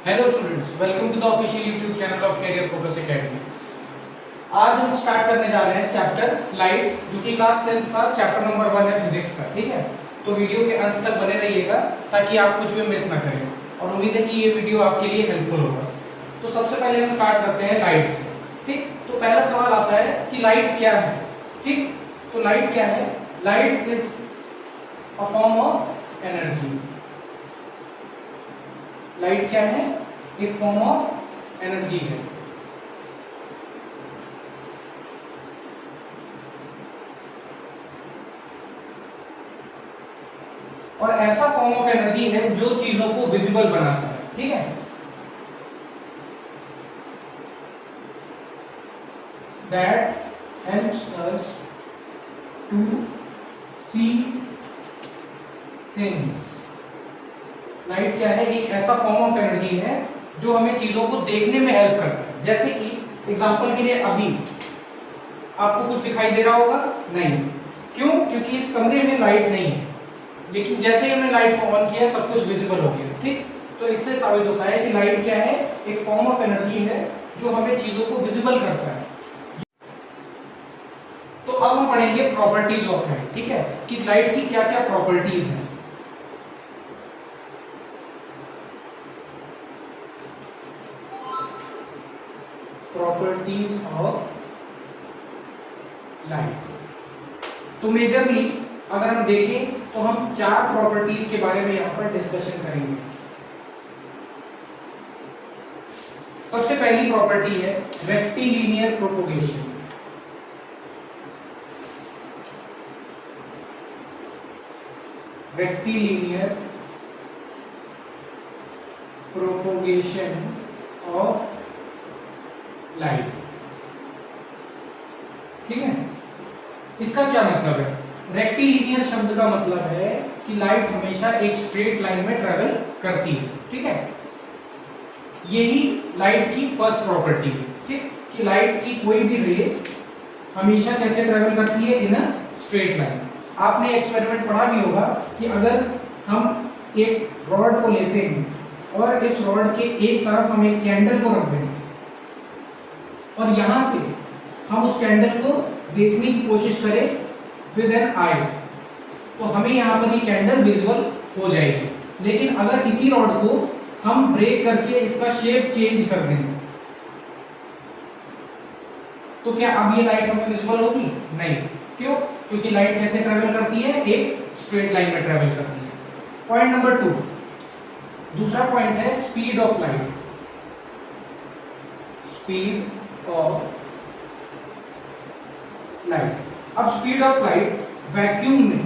Hello students, welcome to the official YouTube channel of Career Focus Academy. आज हम start करने जा रहे हैं चैप्टर लाइट, जो कि क्लास 10th का चैप्टर नंबर 1 है फिजिक्स का। ठीक है, तो वीडियो के अंत तक बने रहिएगा ताकि आप कुछ भी मिस ना करें, और उम्मीद है कि ये वीडियो आपके लिए हेल्पफुल होगा। तो सबसे पहले हम स्टार्ट करते हैं लाइट से। ठीक, तो पहला सवाल आता है कि लाइट क्या है। ठीक, तो लाइट क्या है? Light is a form of energy. Light क्या है? एक फॉर्म ऑफ एनर्जी है। और ऐसा फॉर्म ऑफ एनर्जी है जो चीजों को विजिबल बनाता है। ठीक है, that helps us to see things. Light क्या है? एक ऐसा फॉर्म ऑफ एनर्जी है जो हमें चीजों को देखने में हेल्प करता है। जैसे कि एग्जांपल के लिए अभी आपको कुछ दिखाई दे रहा होगा? नहीं। क्यों? क्योंकि इस कमरे में लाइट नहीं है, लेकिन जैसे ही हमने लाइट को ऑन किया सब कुछ विजिबल हो गया। ठीक, तो इससे साबित होता है कि लाइट क्या है? एक फॉर्म ऑफ एनर्जी है जो हमें चीजों को विजिबल करता है। तो अब हम पढ़ेंगे प्रॉपर्टीज ऑफ लाइट। ठीक है, कि लाइट की क्या क्या प्रॉपर्टीज हैं। Properties of light. तो मेजरली अगर हम देखें तो हम 4 प्रॉपर्टीज के बारे में यहां पर डिस्कशन करेंगे। सबसे पहली प्रॉपर्टी है rectilinear propagation. Rectilinear propagation of light. ठीक है, इसका क्या मतलब है? रेक्टिलिनियर शब्द का मतलब है कि लाइट हमेशा एक स्ट्रेट लाइन में ट्रेवल करती है। ठीक है, यही लाइट की फर्स्ट प्रॉपर्टी है। ठीक, कि लाइट की कोई भी रे हमेशा कैसे ट्रेवल करती है? इन अ स्ट्रेट लाइन। आपने एक्सपेरिमेंट पढ़ा भी होगा कि अगर हम एक रॉड को लेते हैं और इस रॉड के एक तरफ हम एक कैंडल को रख दें और यहां से हम उस कैंडल को देखने की कोशिश करें विद एन आई, तो हमें यहां पर ये कैंडल विजिबल हो जाएगी। लेकिन अगर इसी रॉड को हम ब्रेक करके इसका शेप चेंज कर दें तो क्या अब ये लाइट हमें विजिबल होगी? नहीं। क्यों? क्योंकि लाइट कैसे ट्रेवल करती है? एक स्ट्रेट लाइन में ट्रेवल करती है। पॉइंट नंबर 2, दूसरा पॉइंट है speed of light. Speed of light. अब स्पीड ऑफ लाइट वैक्यूम में,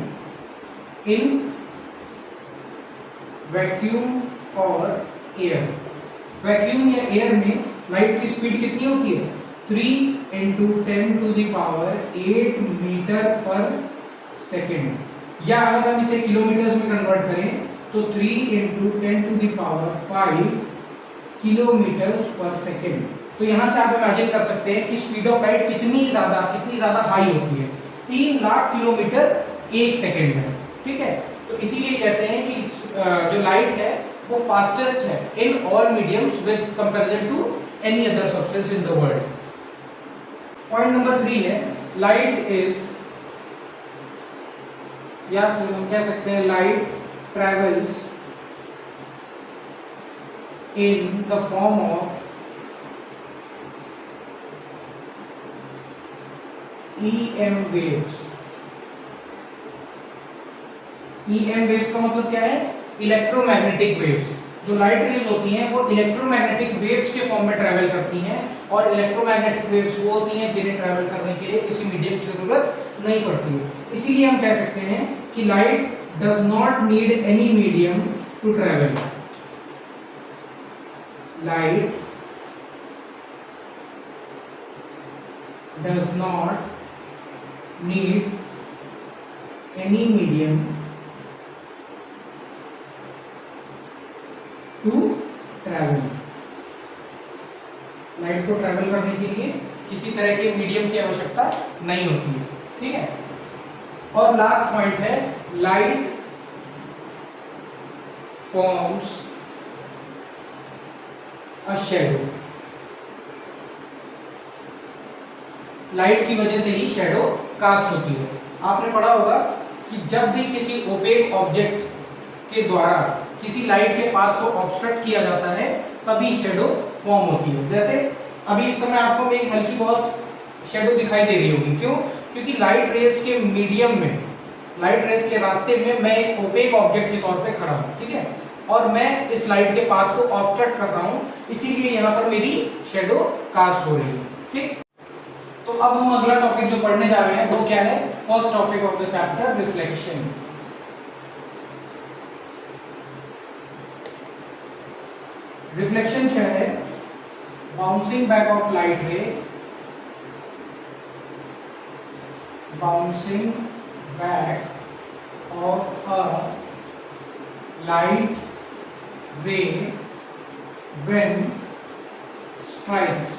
इन वैक्यूम और एयर, वैक्यूम या एयर में लाइट की स्पीड कितनी होती है? 3 × 10⁸ मीटर पर सेकेंड। या अगर हम इसे किलोमीटर्स में कन्वर्ट करें तो 3 × 10⁵ किलोमीटर्स पर सेकेंड। तो यहां से आप इमेजिन कर सकते हैं कि स्पीड ऑफ लाइट कितनी ज्यादा हाई होती है। 3 लाख किलोमीटर एक सेकेंड में। ठीक है, तो इसीलिए कहते हैं कि जो लाइट है वो फास्टेस्ट है in all mediums with comparison to any other substance in the world. Point number 3 है लाइट इज, या फिर हम कह सकते हैं light travels in the form of EM waves। EM waves का मतलब क्या है? Electromagnetic waves. जो लाइट रेज होती हैं वो इलेक्ट्रोमैग्नेटिक वेव्स के फॉर्म में ट्रैवल करती हैं, और इलेक्ट्रोमैग्नेटिक वेव्स वो होती हैं जिन्हें ट्रैवल करने के लिए किसी मीडियम की जरूरत नहीं पड़ती है। इसीलिए हम कह सकते हैं कि light does not need any medium to travel. Light does not need any medium to travel। Light को ट्रैवल करने के लिए किसी तरह के मीडियम की आवश्यकता नहीं होती है। ठीक है, और लास्ट पॉइंट है light forms a shadow. Light की वजह से ही शैडो कास्ट होती है। आपने पढ़ा होगा कि जब भी किसी ओपेक ऑब्जेक्ट के द्वारा किसी लाइट के पाथ को ऑब्स्ट्रक्ट किया जाता है तभी शैडो फॉर्म होती है। जैसे अभी इस समय आपको मेरी हल्की बहुत शैडो दिखाई दे रही होगी, क्यों? क्योंकि लाइट रेज के मीडियम में, लाइट रेज के रास्ते में मैं एक ओपेक ऑब्जेक्ट के तौर पे खड़ा हूं, ठीक है, और मैं इस लाइट के पाथ को ऑब्स्ट्रक्ट कर रहा हूं, इसीलिए यहां पर मेरी शैडो कास्ट हो रही है। ठीक, तो अब हम अगला टॉपिक जो पढ़ने जा रहे हैं वो क्या है? First topic of the chapter, reflection. Reflection क्या है? बाउंसिंग बैक ऑफ लाइट रे, bouncing back of a light ray when strikes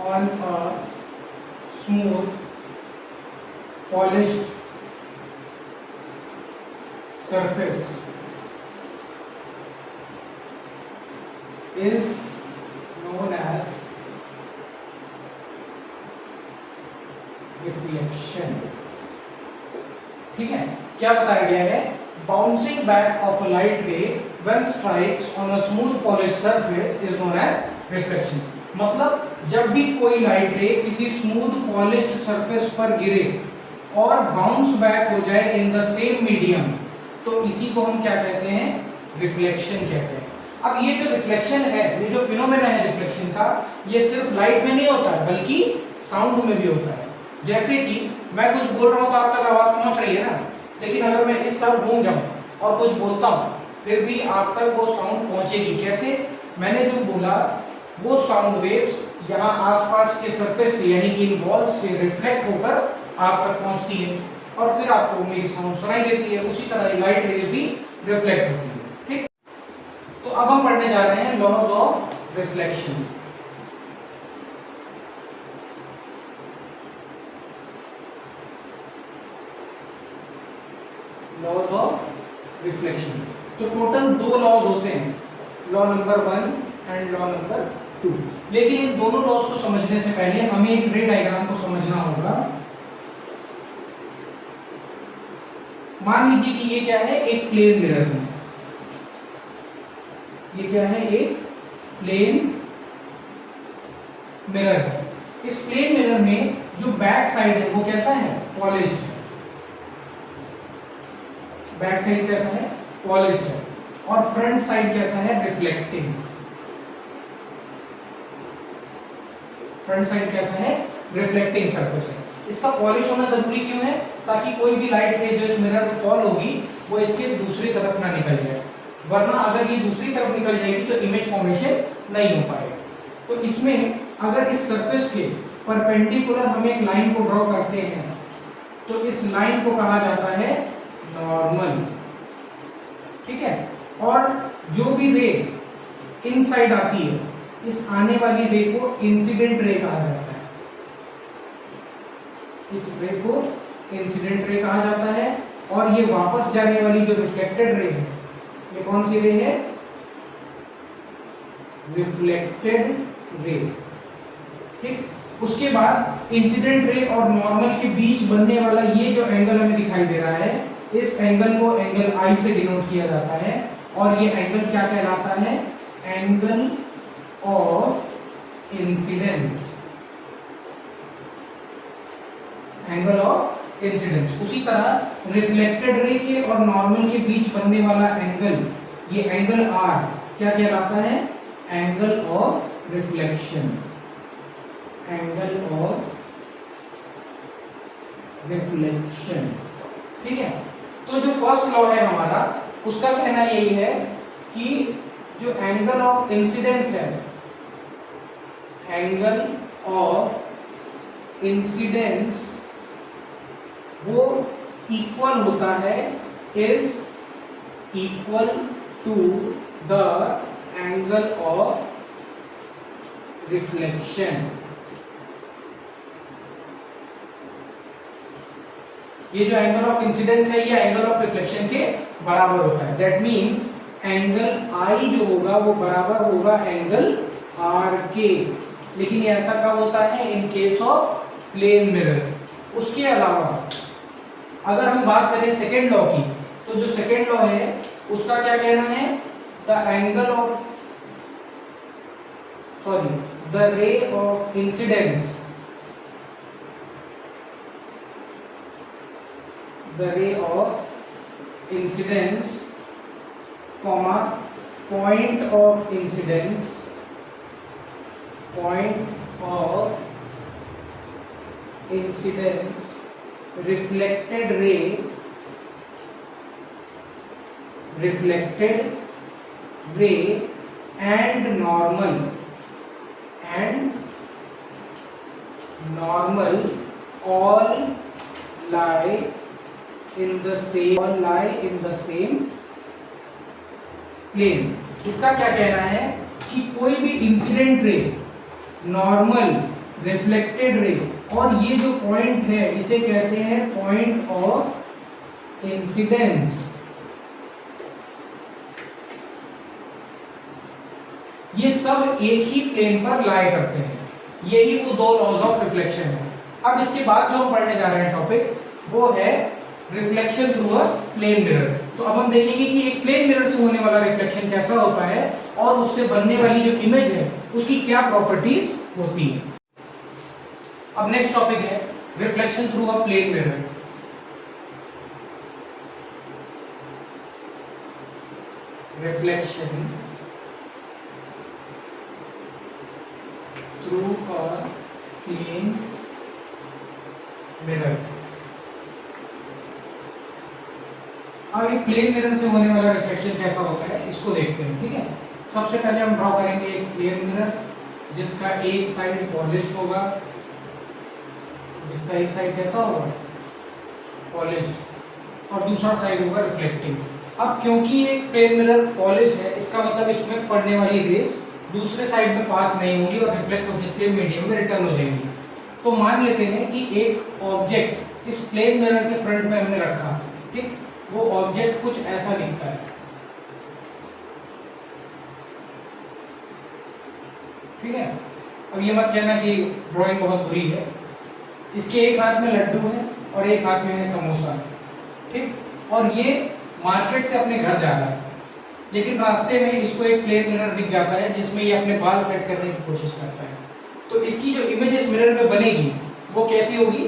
on a smooth polished surface is known as reflection। ठीक है, क्या बताया गया है? Bouncing back of a light ray when strikes on a smooth polished surface is known as reflection. मतलब जब भी कोई लाइट रे किसी स्मूथ पॉलिश्ड सरफेस पर गिरे और बाउंस बैक हो जाए इन द सेम मीडियम, तो इसी को हम क्या कहते हैं? रिफ्लेक्शन कहते हैं। अब ये जो रिफ्लेक्शन है, ये जो फिनोमेना है रिफ्लेक्शन का, ये सिर्फ लाइट में नहीं होता है बल्कि साउंड में भी होता है। जैसे कि मैं कुछ बोल रहा हूँ तो आप तक आवाज पहुंच रही है ना, लेकिन अगर मैं इस तरफ घूम जाऊं और कुछ बोलता हूँ फिर भी आप तक वो साउंड पहुंचेगी। कैसे? मैंने जो बोला वो साउंड वेव्स यहाँ आसपास के सरफेस से यानी कि इन वॉल्स से रिफ्लेक्ट होकर आप तक पहुंचती है और फिर आपको मेरी साउंड सुनाई देती है। उसी तरह लाइट रेज भी रिफ्लेक्ट होती है। ठीक, तो अब हम पढ़ने जा रहे हैं laws of reflection. Laws of reflection. तो टोटल 2 लॉज होते हैं, law number 1 and law number 2। लेकिन इन दोनों लॉज को समझने से पहले हमें एक रे डायग्राम को समझना होगा। मान लीजिए कि ये क्या है? एक प्लेन मिरर है। ये क्या है? एक प्लेन मिरर है। इस प्लेन मिरर में जो बैक साइड है वो कैसा है? पॉलिश्ड है। बैक साइड कैसा है? पॉलिश्ड है। और फ्रंट साइड कैसा है? रिफ्लेक्टिंग। फ्रंट साइड कैसा है? रिफ्लेक्टिंग सरफेस है। इसका पॉलिश होना जरूरी क्यों है? ताकि कोई भी लाइट रे जो इस मिरर पे फॉल होगी वो इसके दूसरी तरफ ना निकल जाए, वरना अगर ये दूसरी तरफ निकल जाएगी तो इमेज फॉर्मेशन नहीं हो पाएगा। तो इसमें अगर इस सरफेस के परपेंडिकुलर हम एक लाइन को ड्रॉ करते हैं तो इस लाइन को कहा जाता है नॉर्मल। ठीक है, और जो भी रे इनसाइड आती है, इस आने वाली रे को इंसिडेंट रे कहा जाता है। इस रे को इंसिडेंट रे कहा जाता है। और ये वापस जाने वाली जो रिफ्लेक्टेड रे है, ये कौन सी रे है? Reflected ray. ठीक, उसके बाद इंसिडेंट रे और नॉर्मल के बीच बनने वाला ये जो एंगल हमें दिखाई दे रहा है, इस एंगल को एंगल आई से डिनोट किया जाता है। और ये एंगल क्या कहलाता है? Angle of incidence. Angle of incidence. उसी तरह रिफ्लेक्टेड रे के और नॉर्मल के बीच बनने वाला एंगल, ये एंगल आर क्या कहलाता है? Angle of reflection. Angle of reflection. ठीक है, तो जो फर्स्ट लॉ है हमारा, उसका कहना यही है कि जो एंगल ऑफ इंसिडेंस है, एंगल ऑफ इंसिडेंस वो इक्वल होता है, is equal to the angle of reflection. ये जो एंगल ऑफ इंसिडेंस है ये एंगल ऑफ रिफ्लेक्शन के बराबर होता है। दैट मीन्स एंगल आई जो होगा वो बराबर होगा एंगल आर के। लेकिन ये ऐसा कब होता है? In case of plane mirror. उसके अलावा अगर हम बात करें सेकेंड लॉ की, तो जो सेकेंड लॉ है उसका क्या कहना है? The angle of the ray of incidence, the ray of incidence comma point of incidence reflected ray and normal all lie in the same plane. इसका क्या कहना है कि कोई भी incident ray, normal, reflected ray और ये जो पॉइंट है इसे कहते हैं पॉइंट ऑफ इंसिडेंस। ये सब एक ही प्लेन पर लाई करते हैं। यही वो दो लॉज ऑफ रिफ्लेक्शन है। अब इसके बाद जो हम पढ़ने जा रहे हैं टॉपिक वो है reflection through a plane mirror. तो अब हम देखेंगे कि एक प्लेन मिरर से होने वाला रिफ्लेक्शन कैसा होता है और उससे बनने वाली जो इमेज है उसकी क्या प्रॉपर्टीज होती है। अब नेक्स्ट टॉपिक है reflection through a plane mirror. Reflection through a plane mirror. अब एक प्लेन मिरर से होने वाला रिफ्लेक्शन कैसा होता है इसको देखते हैं। ठीक है, सबसे पहले हम ड्रॉ करेंगे एक प्लेन मिरर जिसका एक साइड पॉलिश्ड होगा, जिसका एक साइड कैसा होगा? पॉलिश्ड, और दूसरा साइड होगा रिफ्लेक्टिंग। अब क्योंकि एक प्लेन मिरर पॉलिश है इसका मतलब इसमें पड़ने वाली रेस दूसरे साइड में पास नहीं होगी और रिफ्लेक्ट होकर सेम मीडियम में रिटर्न हो जाएंगी। तो मान लेते हैं कि एक ऑब्जेक्ट इस प्लेन मिरर के फ्रंट में हमने रखा, ठीक, वो ऑब्जेक्ट कुछ ऐसा दिखता है। ठीक है, अब ये मत कहना कि ड्राइंग बहुत बुरी है। इसके एक हाथ में लड्डू है और एक हाथ में है समोसा, ठीक, और ये मार्केट से अपने घर जा रहा है, लेकिन रास्ते में इसको एक प्लेन मिरर दिख जाता है जिसमें ये अपने बाल सेट करने की कोशिश करता है। तो इसकी जो इमेज इस मिरर में बनेगी वो कैसी होगी?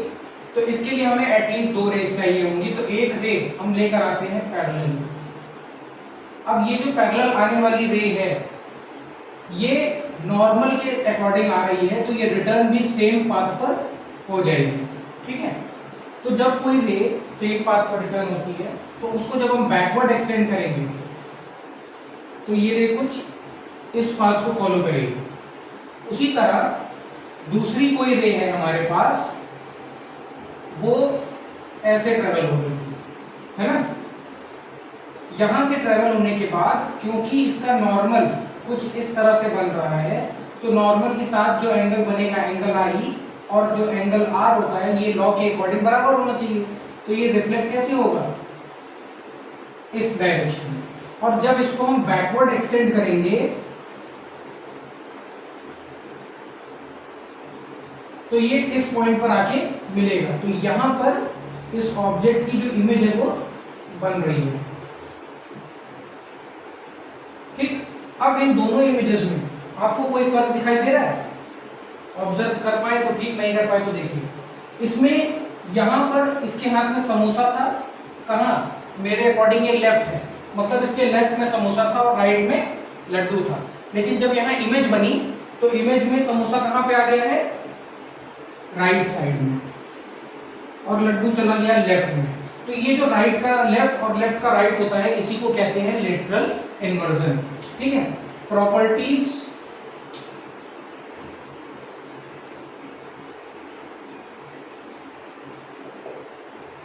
तो इसके लिए हमें एटलीस्ट दो रेस चाहिए होंगी। तो एक रे हम लेकर आते हैं पैरेलल। अब ये जो पैरेलल आने वाली रे है ये नॉर्मल के अकॉर्डिंग आ रही है, तो ये रिटर्न भी सेम पाथ पर हो जाएगी। ठीक है, तो जब कोई रे सेम पाथ पर रिटर्न होती है तो उसको जब हम बैकवर्ड एक्सटेंड करेंगे तो ये रे कुछ इस पाथ को फॉलो करेगी। उसी तरह दूसरी कोई रे है हमारे पास, वो ऐसे ट्रेवल हो रही है ना। यहां से ट्रेवल होने के बाद क्योंकि इसका नॉर्मल कुछ इस तरह से बन रहा है तो नॉर्मल के साथ जो एंगल बनेगा एंगल आई और जो एंगल आर होता है ये लॉ के अकॉर्डिंग बराबर होना चाहिए। तो ये रिफ्लेक्ट कैसे होगा? इस डायरेक्शन में। और जब इसको हम बैकवर्ड एक्सटेंड करेंगे तो ये इस पॉइंट पर आके मिलेगा। तो यहां पर इस ऑब्जेक्ट की जो इमेज है वो बन रही है। ठीक, अब इन दोनों इमेजेस में आपको कोई फर्क दिखाई दे रहा है? ऑब्जर्व कर पाए तो ठीक, नहीं कर पाए तो देखिए। इसमें यहां पर इसके हाथ में समोसा था, कहां? मेरे अकॉर्डिंग ये लेफ्ट है, मतलब इसके लेफ्ट में समोसा था और राइट में लड्डू था। लेकिन जब यहाँ इमेज बनी तो इमेज में समोसा कहां पे आ गया है? राइट साइड में, और लड्डू चला गया लेफ्ट में। तो ये जो राइट का लेफ्ट और लेफ्ट का राइट होता है इसी को कहते हैं लेटरल इन्वर्जन। ठीक है, properties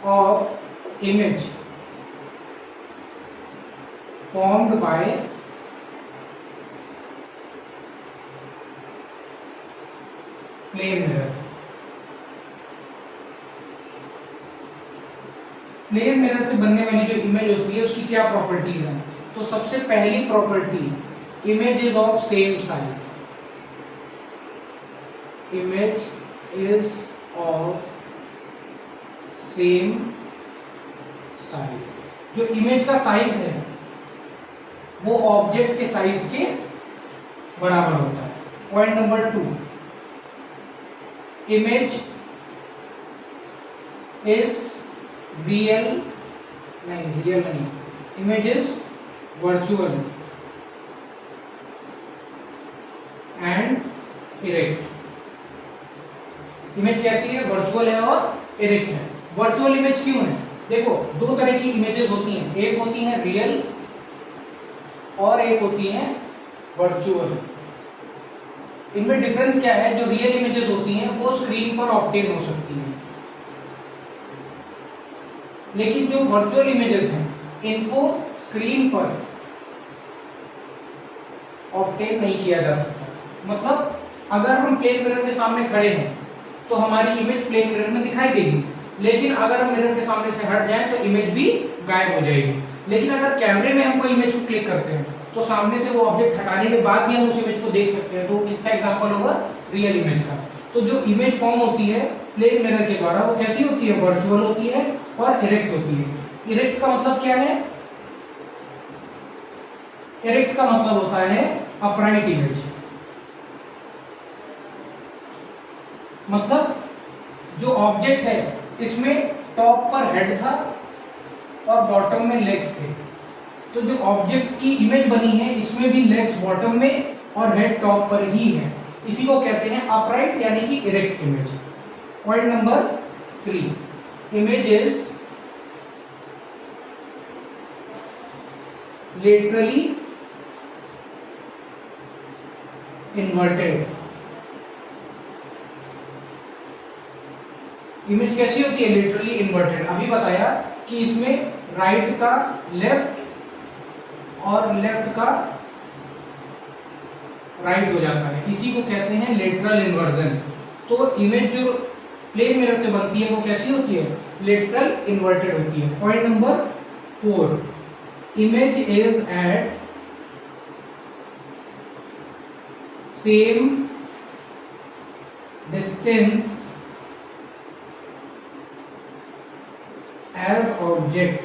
of image formed by plane mirror। Plane mirror से बनने वाली जो इमेज होती है उसकी क्या प्रॉपर्टीज हैं? तो तो सबसे पहली property, image is of same size, image is of same size. जो इमेज का साइज है वो ऑब्जेक्ट के साइज के बराबर होता है। Point number 2, image is real नहीं, image is virtual and erect. Image कैसी है? वर्चुअल है और इरेक्ट है। वर्चुअल इमेज क्यों है? देखो, दो तरह की इमेजेस होती हैं, एक होती है रियल और एक होती है वर्चुअल। इनमें डिफरेंस क्या है? जो रियल इमेजेस होती हैं वो स्क्रीन पर ऑब्टेन हो सकती हैं, लेकिन जो वर्चुअल इमेजेस हैं इनको स्क्रीन पर ऑब्टेन नहीं किया जा सकता। मतलब अगर हम प्लेन मिरर के सामने खड़े हैं तो हमारी इमेज प्लेन मिरर में दिखाई देगी, लेकिन अगर हम मिरर के सामने से हट जाएं तो इमेज भी गायब हो जाएगी। लेकिन अगर कैमरे में हम कोई इमेज को क्लिक करते हैं तो सामने से वो ऑब्जेक्ट हटाने के बाद भी हम उस इमेज को देख सकते हैं। तो किसका एग्जांपल होगा? रियल इमेज का। तो जो इमेज फॉर्म होती है प्लेन मिरर के द्वारा वो कैसी होती है? वर्चुअल होती है और इरेक्ट होती है। इरेक्ट का मतलब क्या है? इरेक्ट का मतलब होता है अपराइट इमेज। मतलब जो ऑब्जेक्ट है इसमें टॉप पर हेड था और बॉटम में लेग्स थे, तो जो ऑब्जेक्ट की इमेज बनी है इसमें भी लेग्स बॉटम में और हेड टॉप पर ही है। इसी को कहते हैं अपराइट यानी कि erect image. Point number 3, image is laterally inverted. Image कैसी होती है? Literally inverted. अभी बताया कि इसमें राइट का लेफ्ट और लेफ्ट का राइट हो जाता है, इसी को कहते हैं लेटरल इन्वर्जन। तो इमेज जो प्लेन मिरर से बनती है वो कैसी होती है? लेटरल इन्वर्टेड होती है। Point number 4, image is at same distance as object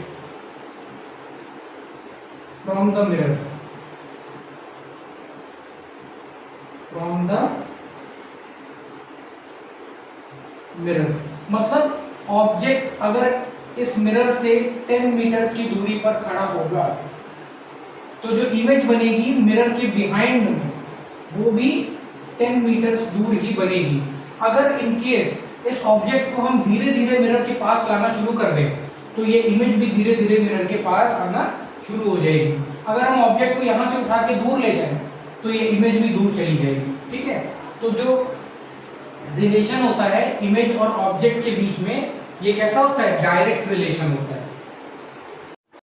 from the mirror, मतलब ऑब्जेक्ट अगर इस मिरर से 10 मीटर की दूरी पर खड़ा होगा तो जो इमेज बनेगी मिरर के बिहाइंड में वो भी 10 मीटर दूर ही बनेगी। अगर इन केस इस ऑब्जेक्ट को हम धीरे धीरे मिरर के पास लाना शुरू कर दें तो ये इमेज भी धीरे धीरे मिरर के पास आना शुरू हो जाएगी। अगर हम ऑब्जेक्ट को यहाँ से उठा के दूर ले जाएं तो ये इमेज भी दूर चली जाएगी। ठीक है, तो जो रिलेशन होता है इमेज और ऑब्जेक्ट के बीच में ये कैसा होता है? डायरेक्ट रिलेशन होता है।